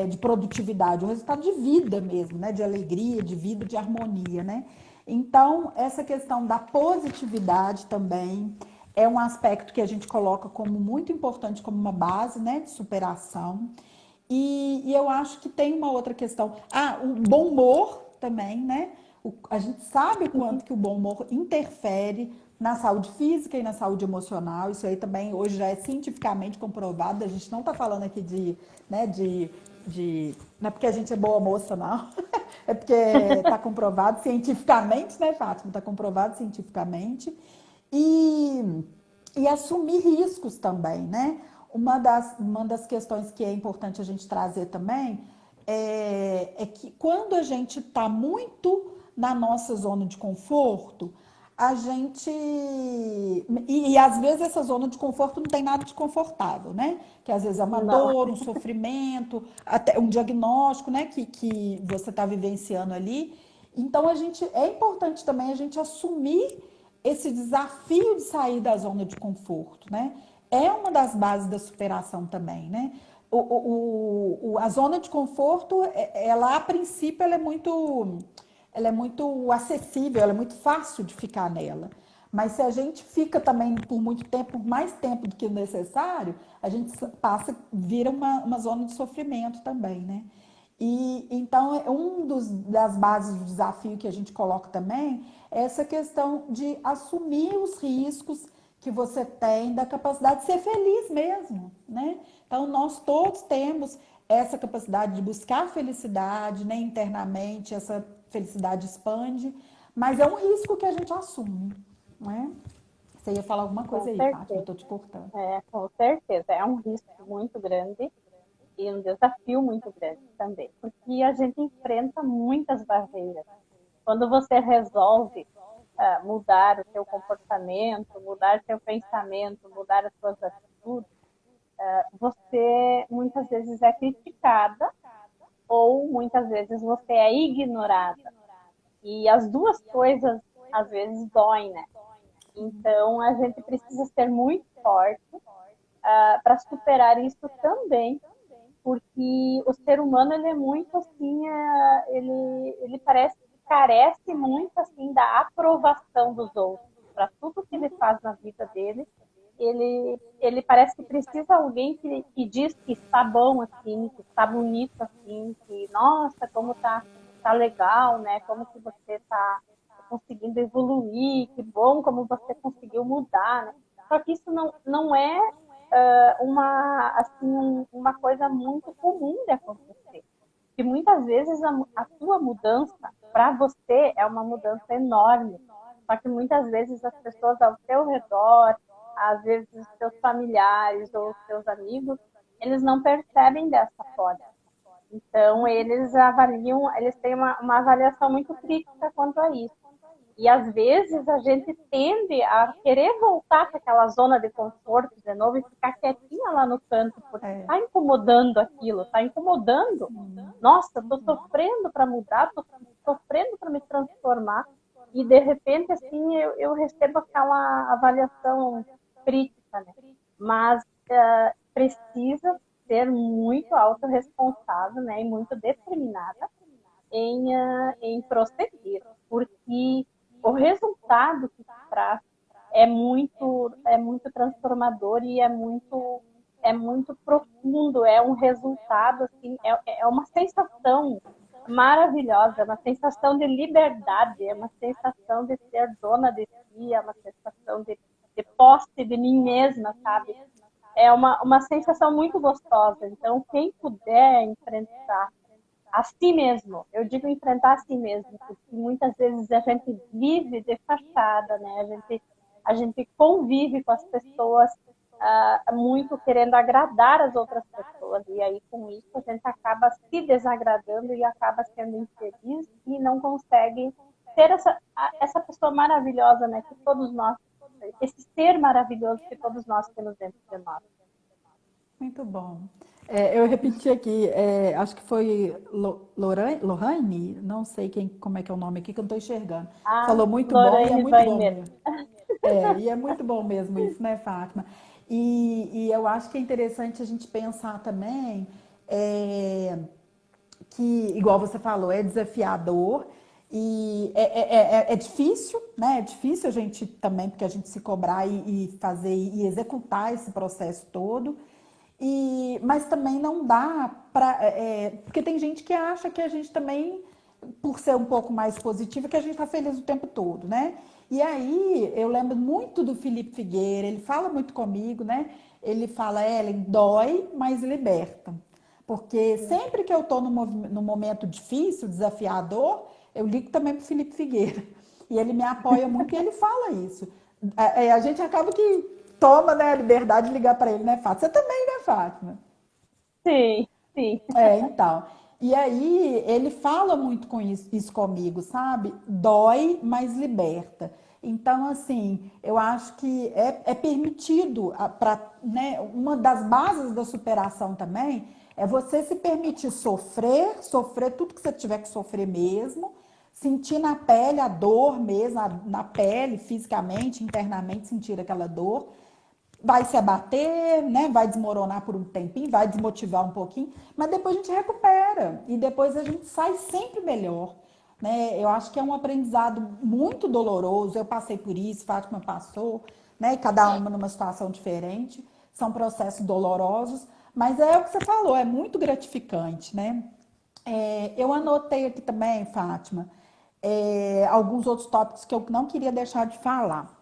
de produtividade, o resultado de vida mesmo, né? De alegria, de vida, de harmonia, né? Então, essa questão da positividade também é um aspecto que a gente coloca como muito importante, como uma base, né? De superação. E eu acho que tem uma outra questão. O bom humor também, né? A gente sabe o quanto que o bom humor interfere na saúde física e na saúde emocional. Isso aí também hoje já é cientificamente comprovado. A gente não está falando aqui né, não é porque a gente é boa moça, não. É porque está comprovado cientificamente, né, Fátima? Está comprovado cientificamente. E assumir riscos também, né? Uma das questões que é importante a gente trazer também é que quando a gente está muito na nossa zona de conforto, a gente. E às vezes essa zona de conforto não tem nada de confortável, né? Que às vezes é uma Não. dor, um sofrimento, até um diagnóstico, né? Que você está vivenciando ali. Então é importante também a gente assumir esse desafio de sair da zona de conforto, né? É uma das bases da superação também, né? A zona de conforto, ela a princípio, ela é muito acessível, ela é muito fácil de ficar nela. Mas se a gente fica também por muito tempo, por mais tempo do que o necessário, a gente vira uma zona de sofrimento também, né? E então, das bases do desafio que a gente coloca também é essa questão de assumir os riscos que você tem, da capacidade de ser feliz mesmo, né? Então, nós todos temos essa capacidade de buscar felicidade, né, internamente, essa felicidade expande, mas é um risco que a gente assume, né? Você ia falar alguma Com coisa aí, Fátima, eu certeza. estou te cortando. Com certeza. É um risco muito grande e um desafio muito grande também, porque a gente enfrenta muitas barreiras. Quando você resolve mudar o seu comportamento, mudar seu pensamento, mudar as suas atitudes, você muitas vezes é criticada ou muitas vezes você é ignorada. E as duas coisas às vezes doem, né? Então a gente precisa ser muito forte para superar isso também, porque o ser humano ele é muito assim, ele parece que carece muito assim da aprovação dos outros para tudo que ele faz na vida dele. Ele parece que precisa alguém que diz que está bom assim, que está bonito assim, que nossa, como tá legal, né? Como que você está conseguindo evoluir, que bom como você conseguiu mudar, né? Só que isso não é uma coisa muito comum de acontecer. E muitas vezes a tua mudança, para você, é uma mudança enorme. Só que muitas vezes as pessoas ao teu redor, às vezes os teus familiares ou os teus amigos, eles não percebem dessa forma. Então, eles têm uma avaliação muito crítica quanto a isso. E às vezes a gente tende a querer voltar para aquela zona de conforto de novo e ficar quietinha lá no canto, porque está incomodando aquilo, está incomodando. Nossa, estou sofrendo para mudar, estou sofrendo para me transformar. E de repente, assim, eu recebo aquela avaliação crítica, né? Mas precisa ser muito autorresponsável, né? E muito determinada em prosseguir, porque o resultado que traz é muito transformador e é muito profundo, é um resultado, assim, é uma sensação maravilhosa, é uma sensação de liberdade, é uma sensação de ser dona de si, é uma sensação de posse de mim mesma, sabe? É uma sensação muito gostosa. Então, quem puder enfrentar a si mesmo, eu digo enfrentar a si mesmo, porque muitas vezes a gente vive de fachada, né? A gente convive com as pessoas muito querendo agradar as outras pessoas, e aí com isso a gente acaba se desagradando e acaba sendo infeliz e não consegue ser essa pessoa maravilhosa, né? Que todos nós, esse ser maravilhoso que todos nós temos dentro de nós. Muito bom. Eu repeti aqui, acho que foi Lohane, não sei como é que é o nome aqui, que eu não estou enxergando. Ah, Falou muito bom e é Lorraine muito bom Weiner. mesmo. E é muito bom mesmo isso, né, Fátima? E eu acho que é interessante a gente pensar também é, que, igual você falou, é desafiador e é difícil, né? É difícil a gente também, porque a gente se cobrar e fazer e executar esse processo todo. Mas também não dá para. Porque tem gente que acha que a gente também, por ser um pouco mais positiva, que a gente está feliz o tempo todo, né? E aí eu lembro muito do Felipe Figueira, ele fala muito comigo, né? Ele fala, Ellen, dói, mas liberta. Porque sempre que eu estou num momento difícil, desafiador, eu ligo também para o Felipe Figueira. E ele me apoia muito e ele fala isso. A gente acaba que toma, né, a liberdade de ligar para ele, né, Fátima? Você também, né, Fátima? Sim, sim. Então. E aí ele fala muito com isso comigo, sabe? Dói, mas liberta. Então, assim, eu acho que é permitido, né, uma das bases da superação também é você se permitir sofrer tudo que você tiver que sofrer mesmo, sentir na pele a dor mesmo, na pele, fisicamente, internamente, sentir aquela dor, vai se abater, né? Vai desmoronar por um tempinho, vai desmotivar um pouquinho, mas depois a gente recupera e depois a gente sai sempre melhor. Né? Eu acho que é um aprendizado muito doloroso. Eu passei por isso, Fátima passou, né? Cada uma numa situação diferente. São processos dolorosos, mas é o que você falou, é muito gratificante, né? Eu anotei aqui também, Fátima, alguns outros tópicos que eu não queria deixar de falar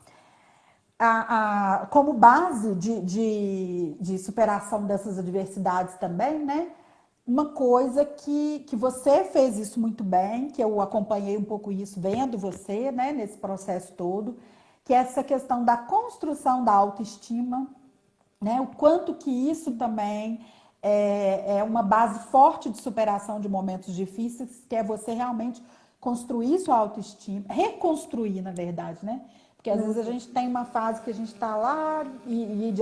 como base de superação dessas adversidades também, né? Uma coisa que você fez isso muito bem, que eu acompanhei um pouco isso vendo você, né, nesse processo todo, que é essa questão da construção da autoestima, né? O quanto que isso também é uma base forte de superação de momentos difíceis, que é você realmente construir sua autoestima, reconstruir, na verdade, né? Porque às vezes a gente tem uma fase que a gente está lá e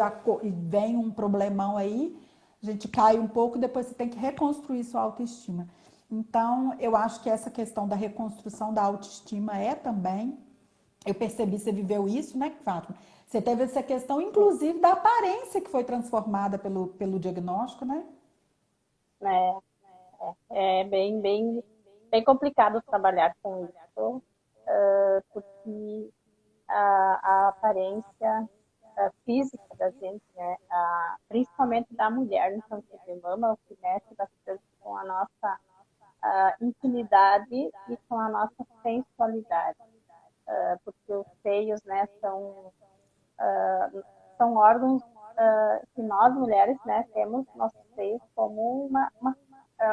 vem um problemão aí, a gente cai um pouco, depois você tem que reconstruir sua autoestima. Então, eu acho que essa questão da reconstrução da autoestima é também. Eu percebi, você viveu isso, né, Fátima? Você teve essa questão, inclusive, da aparência que foi transformada pelo diagnóstico, né? É bem complicado trabalhar com isso, porque a aparência física da gente, né, principalmente da mulher no câncer de mama, o que mexe bastante com a nossa intimidade e com a nossa sensualidade, porque os seios, né, são órgãos que nós mulheres, né, temos nossos seios como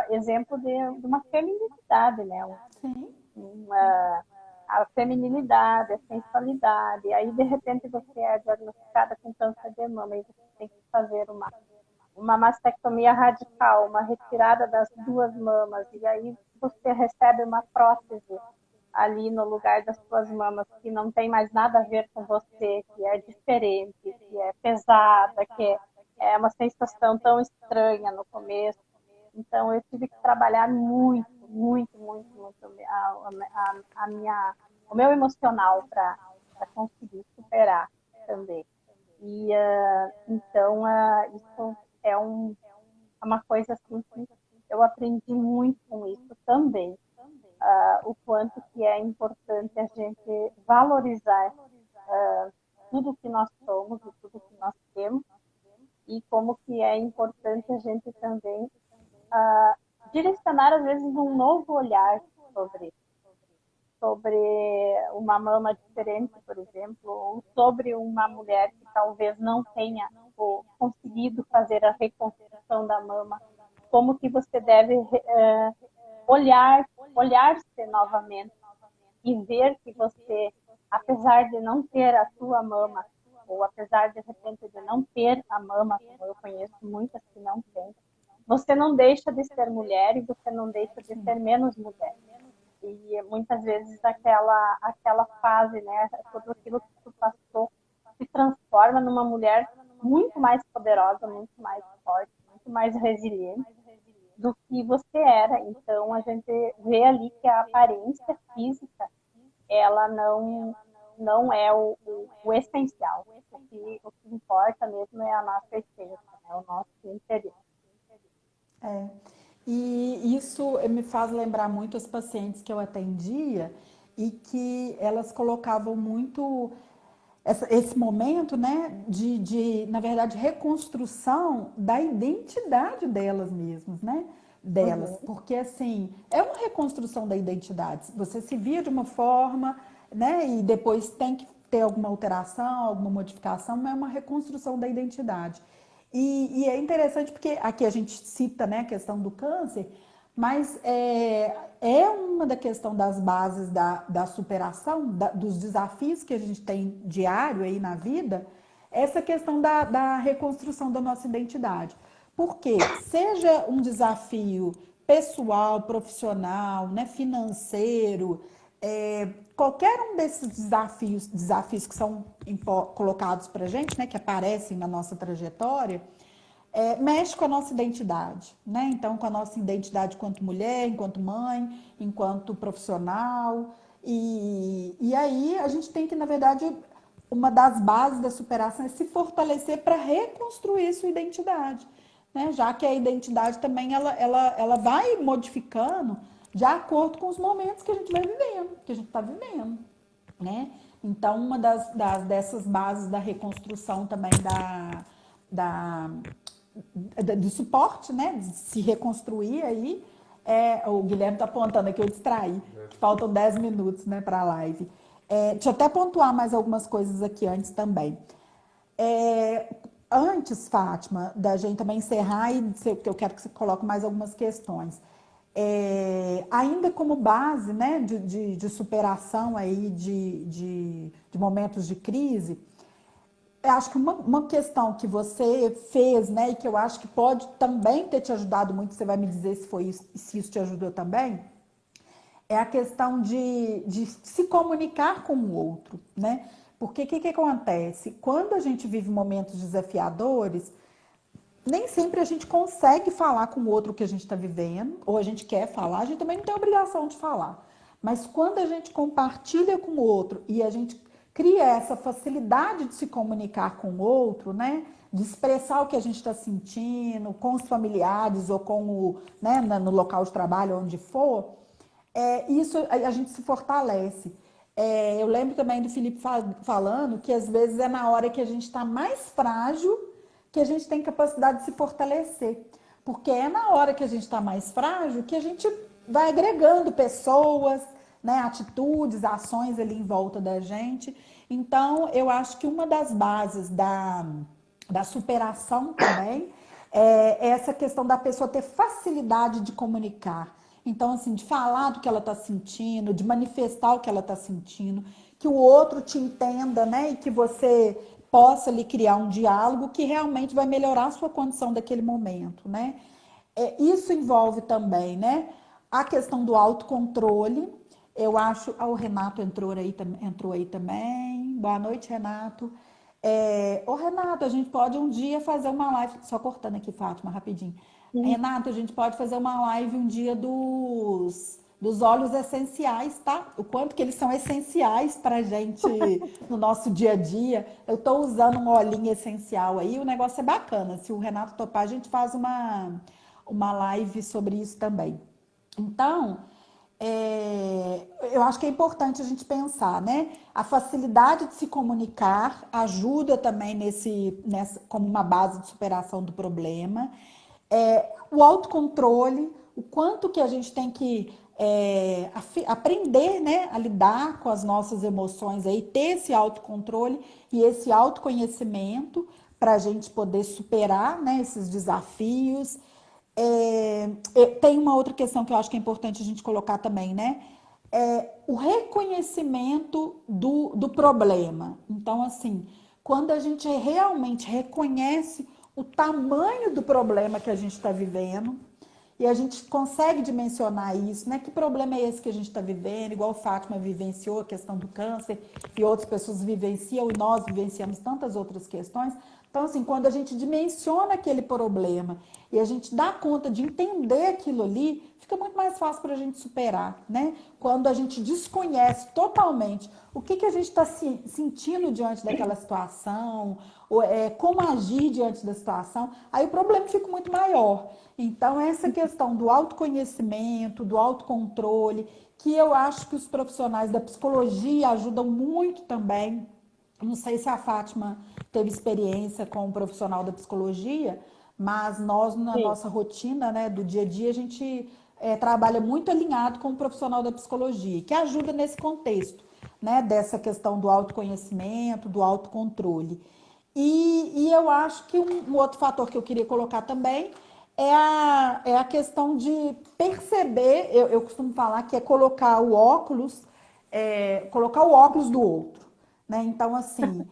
exemplo de uma feminilidade, né, Sim. uma, a feminilidade, a sensualidade. Aí, de repente, você é diagnosticada com câncer de mama e você tem que fazer uma mastectomia radical, uma retirada das duas mamas, e aí você recebe uma prótese ali no lugar das suas mamas que não tem mais nada a ver com você, que é diferente, que é pesada, é uma sensação tão estranha no começo. Então eu tive que trabalhar muito o meu emocional para conseguir superar também. E então isso é uma coisa assim que eu aprendi muito com isso também. O quanto que é importante a gente valorizar tudo que nós somos e tudo que nós temos, e como que é importante a gente também direcionar, às vezes, um novo olhar sobre sobre uma mama diferente, por exemplo, ou sobre uma mulher que talvez não tenha conseguido fazer a reconstrução da mama, como que você deve olhar-se novamente e ver que você, apesar de não ter a sua mama, ou apesar de repente de não ter a mama, como eu conheço muitas que não têm, você não deixa de ser mulher e você não deixa de ser menos mulher. E muitas vezes aquela fase, né, tudo aquilo que tu passou, se transforma numa mulher muito mais poderosa, muito mais forte, muito mais resiliente do que você era. Então a gente vê ali que a aparência física, ela não é o essencial. O que importa mesmo é a nossa essência, né, o nosso interior. É. E isso me faz lembrar muito as pacientes que eu atendia e que elas colocavam muito esse momento, né, na verdade, reconstrução da identidade delas mesmas, né, delas, porque assim, é uma reconstrução da identidade, você se via de uma forma, né, e depois tem que ter alguma alteração, alguma modificação, mas é uma reconstrução da identidade. E é interessante porque aqui a gente cita, né, a questão do câncer, mas é uma da questão das bases da superação, dos desafios que a gente tem diário aí na vida, essa questão da reconstrução da nossa identidade. Porque seja um desafio pessoal, profissional, né, financeiro, qualquer um desses desafios que são colocados para a gente, né, que aparecem na nossa trajetória, mexe com a nossa identidade, né? Então, com a nossa identidade enquanto mulher, enquanto mãe, enquanto profissional. E aí a gente tem que, na verdade, uma das bases da superação é se fortalecer para reconstruir sua identidade, né? Já que a identidade também ela vai modificando de acordo com os momentos que a gente vai vivendo, que a gente está vivendo, né? Então, uma dessas bases da reconstrução também do suporte, né? De se reconstruir aí. O Guilherme está apontando aqui, eu distraí, que faltam 10 minutos, né, para a live. Deixa eu até pontuar mais algumas coisas aqui antes também. Antes, Fátima, da gente também encerrar, porque eu quero que você coloque mais algumas questões. Ainda como base, né, de superação aí de momentos de crise, eu acho que uma questão que você fez, né, e que eu acho que pode também ter te ajudado muito, você vai me dizer se foi isso, se isso te ajudou também, é a questão de se comunicar com o outro, né? Porque o que acontece? Quando a gente vive momentos desafiadores, nem sempre a gente consegue falar com o outro o que a gente está vivendo, ou a gente quer falar, a gente também não tem obrigação de falar. Mas quando a gente compartilha com o outro e a gente cria essa facilidade de se comunicar com o outro, né? De expressar o que a gente está sentindo com os familiares ou né, no local de trabalho, onde for, isso a gente se fortalece. Eu lembro também do Felipe falando que às vezes é na hora que a gente está mais frágil que a gente tem capacidade de se fortalecer. Porque é na hora que a gente está mais frágil que a gente vai agregando pessoas, né, atitudes, ações ali em volta da gente. Então, eu acho que uma das bases da superação também é essa questão da pessoa ter facilidade de comunicar. Então, assim, de falar do que ela está sentindo, de manifestar o que ela está sentindo, que o outro te entenda, né? E que você possa lhe criar um diálogo que realmente vai melhorar a sua condição daquele momento, né? Isso envolve também, né? A questão do autocontrole. Eu acho. O Renato entrou aí também. Boa noite, Renato. Renato, a gente pode um dia fazer uma live. Só cortando aqui, Fátima, rapidinho. Renato, a gente pode fazer uma live um dia dos óleos essenciais, tá? O quanto que eles são essenciais pra gente no nosso dia a dia. Eu tô usando um olhinho essencial aí, o negócio é bacana. Se o Renato topar, a gente faz uma live sobre isso também. Então, eu acho que é importante a gente pensar, né? A facilidade de se comunicar ajuda também como uma base de superação do problema. O autocontrole, o quanto que a gente tem que aprender, né, a lidar com as nossas emoções aí, ter esse autocontrole e esse autoconhecimento para a gente poder superar, né, esses desafios. Tem uma outra questão que eu acho que é importante a gente colocar também, né? O reconhecimento do problema. Então, assim, quando a gente realmente reconhece o tamanho do problema que a gente está vivendo, e a gente consegue dimensionar isso, né? Que problema é esse que a gente está vivendo? Igual Fátima vivenciou a questão do câncer e outras pessoas vivenciam e nós vivenciamos tantas outras questões. Então, assim, quando a gente dimensiona aquele problema e a gente dá conta de entender aquilo ali, fica muito mais fácil para a gente superar, né? Quando a gente desconhece totalmente o que a gente está sentindo diante daquela situação, como agir diante da situação, aí o problema fica muito maior. Então, essa questão do autoconhecimento, do autocontrole, que eu acho que os profissionais da psicologia ajudam muito também. Não sei se a Fátima teve experiência com um profissional da psicologia, mas nós, na Sim, nossa rotina, né, do dia a dia, a gente trabalha muito alinhado com o profissional da psicologia, que ajuda nesse contexto, né, dessa questão do autoconhecimento, do autocontrole. E eu acho que um outro fator que eu queria colocar também é a questão de perceber, eu costumo falar que é colocar o óculos do outro, né? Então, assim,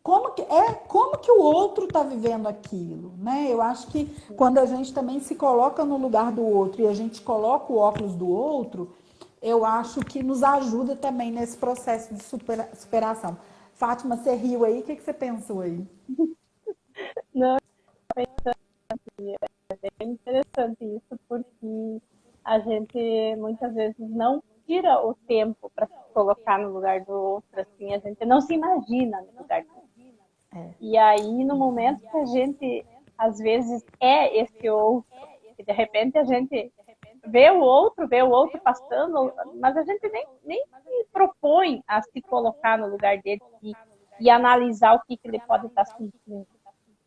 como que o outro está vivendo aquilo, né? Eu acho que quando a gente também se coloca no lugar do outro e a gente coloca o óculos do outro, eu acho que nos ajuda também nesse processo de superação. Fátima, você riu aí, o que você pensou aí? não, é interessante isso, porque a gente muitas vezes não tira o tempo para se colocar no lugar do outro, assim, a gente não se imagina no lugar do outro. E aí, no momento que a gente, às vezes, é esse outro, e de repente a gente vê o outro passando, mas a gente nem se propõe a se colocar no lugar dele e analisar o que ele pode estar sentindo.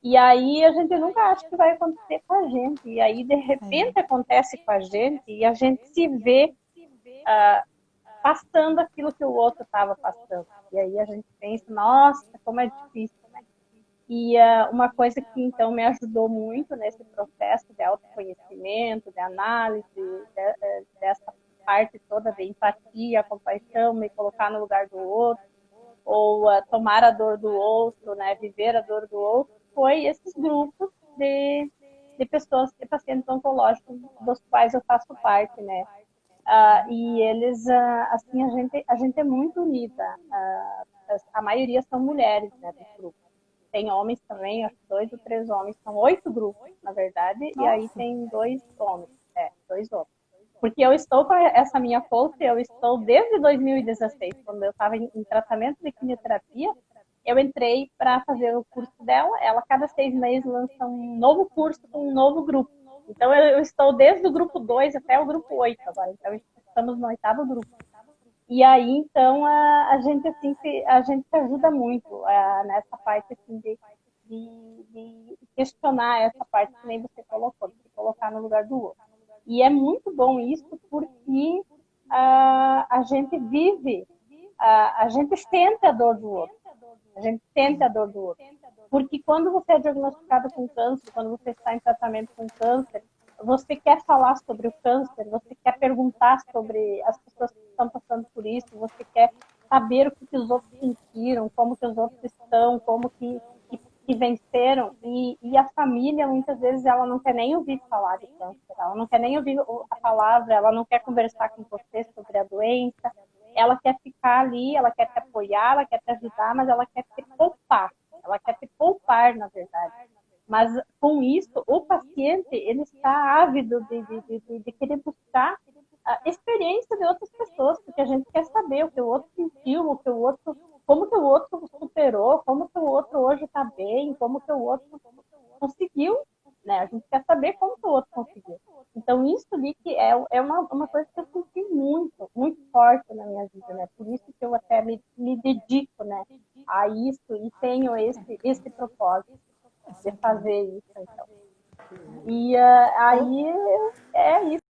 E aí a gente nunca acha que vai acontecer com a gente. E aí, de repente, acontece com a gente e a gente se vê passando aquilo que o outro estava passando. E aí a gente pensa, nossa, como é difícil. E uma coisa que, então, me ajudou muito nesse processo de autoconhecimento, de análise, dessa parte toda de empatia, compaixão, me colocar no lugar do outro, ou tomar a dor do outro, né, viver a dor do outro, foi esses grupos de pessoas, de pacientes oncológicos, dos quais eu faço parte, né. E eles, assim, a gente é muito unida. A maioria são mulheres, né, dos grupos. Tem homens também, acho que 2 ou 3 homens, são 8 grupos, na verdade, e aí Nossa, tem 2 homens, 2 homens. Porque eu estou com essa minha coach, eu estou desde 2016, quando eu estava em tratamento de quimioterapia, eu entrei para fazer o curso dela, ela cada 6 meses lança um novo curso com um novo grupo. Então eu estou desde o grupo 2 até o grupo 8 agora, então estamos no 8º grupo. E aí, então, a gente assim, a gente se ajuda muito nessa parte assim, de questionar essa parte que nem você colocou, de se colocar no lugar do outro. E é muito bom isso porque a gente vive, a gente sente a dor do outro. A gente sente a dor do outro. Porque quando você é diagnosticado com câncer, quando você está em tratamento com câncer, você quer falar sobre o câncer, você quer perguntar sobre as pessoas que estão passando por isso, você quer saber o que os outros sentiram, como que os outros estão, como que venceram. E a família, muitas vezes, ela não quer nem ouvir falar de câncer, ela não quer nem ouvir a palavra, ela não quer conversar com você sobre a doença, ela quer ficar ali, ela quer te apoiar, ela quer te ajudar, mas ela quer te poupar. Ela quer te poupar, na verdade. Mas, com isso, o paciente ele está ávido de querer buscar a experiência de outras pessoas, porque a gente quer saber o que o outro sentiu, o que o outro, como que o outro superou, como que o outro hoje está bem, como que o outro conseguiu, né? A gente quer saber como que o outro conseguiu. Então, isso ali que é uma coisa que eu senti muito, muito forte na minha vida, né? Por isso que eu até me dedico, né, a isso e tenho esse propósito de fazer isso, então. E aí é isso.